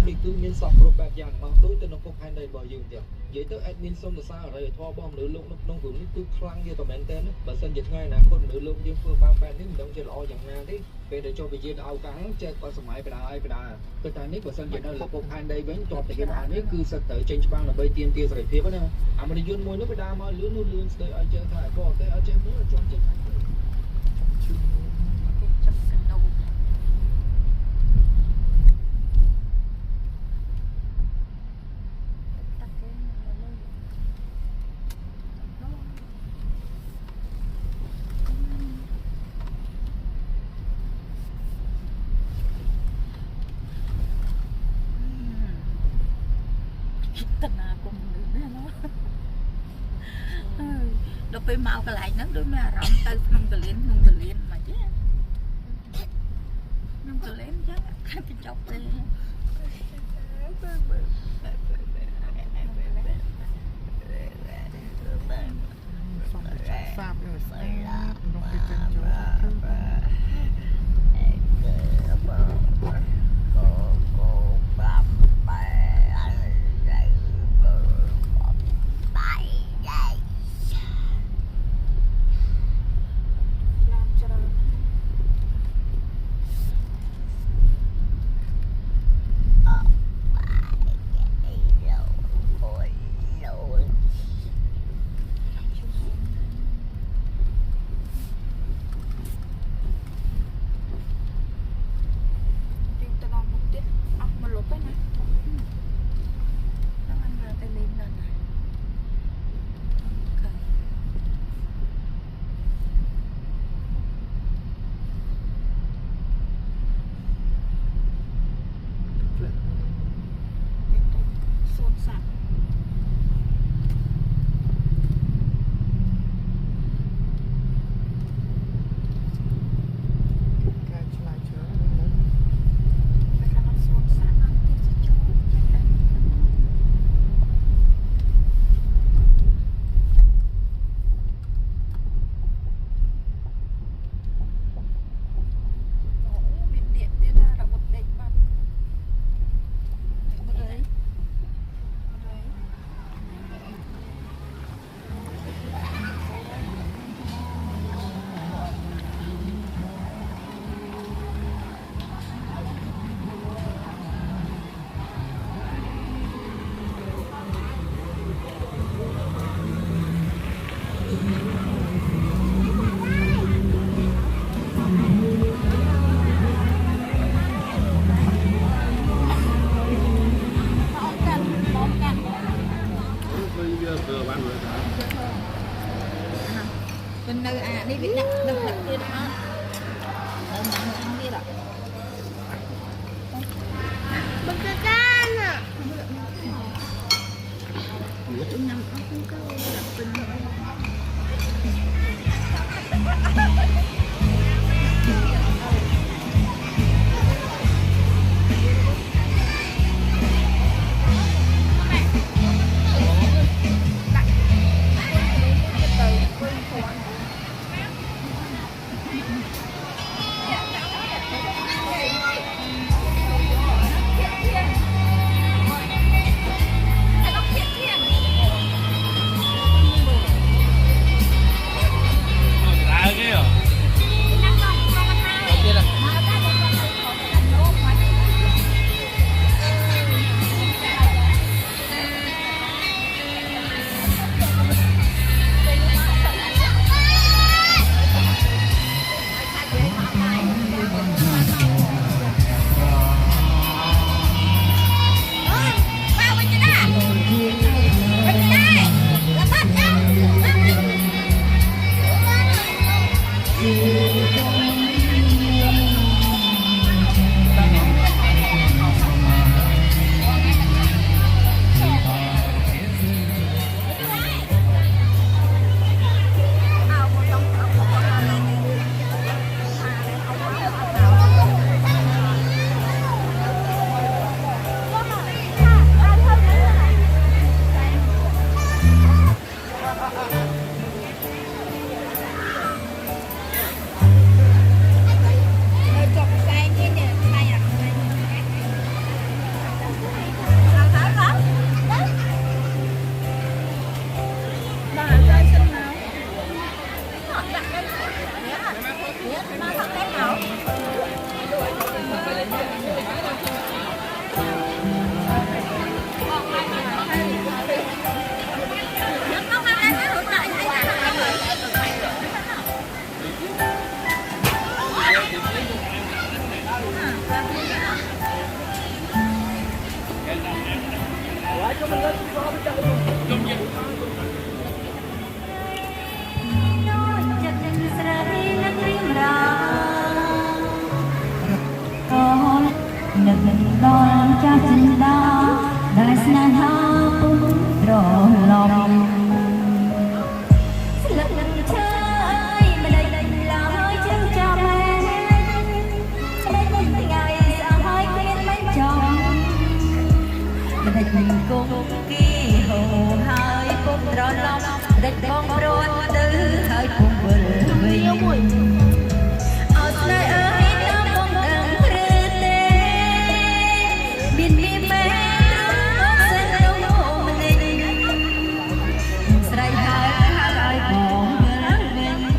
នេះគឺមានសពគ្រប់បែបយ៉ាងអស់ដូចទៅក្នុងពុកផែនដីរបស់យើងទៀតនិយាយទៅ admin សុំសរសើរអរិយធម៌របស់មនុស្សលោកនៅក្នុងរឿងនេះគឺខ្លាំងជាតែមែនទែនបើសិនជាថ្ងៃអនាគតមនុស្សលោកយើងធ្វើបានបែបនេះមិនដឹងជាល្អយ៉ាងណាទេពេលដែលចុះវិជាទៅឱកាសចេះគាត់សម័យបដាឲ្យបដាគឺតែនេះបើសិនជានៅលើពុកផែនដីវិញតបតែគេបាននេះគឺសិតទៅចេញច្បាំងដើម្បីទាមទារសេរីភាពណាអាមនុស្សយន្តមួយនោះបដាមកលឿននោះលឿនស្ដីឲ្យចេះថាក៏តែឲ្យចេះមើលជាប់ចិត្តខាងទៅចាប់កណ្ដូតាណាគុំនេះណាដល់ពេលមកកន្លែងហ្នឹងដូចមានអារម្មណ៍ទៅក្នុងទលានមកទេក្នុងទលានចឹងខាត់កញ្ចក់ទេសាប់ស្អីឡាក្នុងទីកញ្ចក់bên nơi đi Việt Nam đừng đặt kia đó đừng đặt người ăn kia đó bật cái can à bữa năm không có đặt bên ចិន្តាដែលស្នេហាពុំរលំស្លឹកឈើអើយមិនដេញឡើយជើងចាំមែនស្ដេចមិនថ្ងៃស្អើយគ្មានមិនចំមិនដេចមិនគង់គីហូហើយពុំរលំស្ដេចបងព្រាត់ទៅហើយពុំវិលវិញអត់ស្នេហ៍អើយតាមបងដឹងឬទេមានមានមែនសិនទៅមកនេះស្រ័យហើយបងវិលវិញ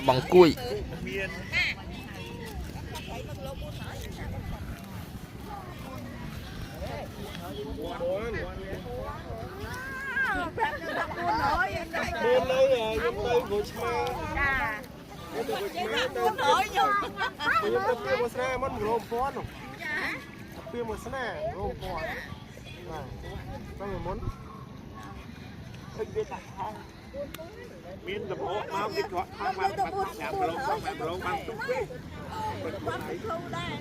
bằng cùi buôn lấy giúp tay của cha buôn hỏi nhau giúp tay của cha mất rôm phón không tay của cha rôm phón này có người muốn thích biết đặt hai miếng tập hộ máu cái chọn mang mang mặt nhà bông mang tung quê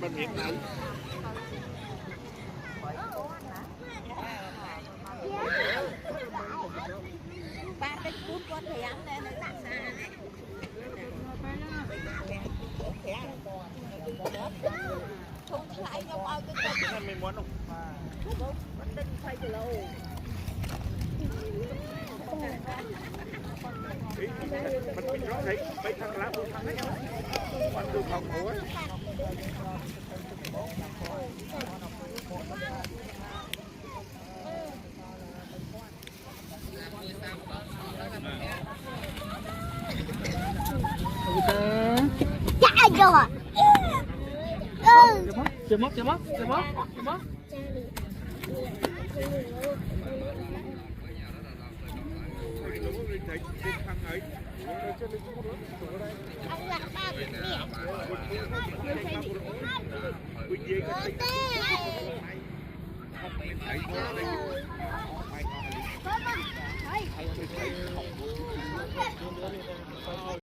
bên Việt Nam ไม่ม้วนหรอกมันเป็นร้องไหนไปทางลาวทางไหนมันดูของหัวChạy rồi. Chờ mất. Ông lạc ba cái miệng.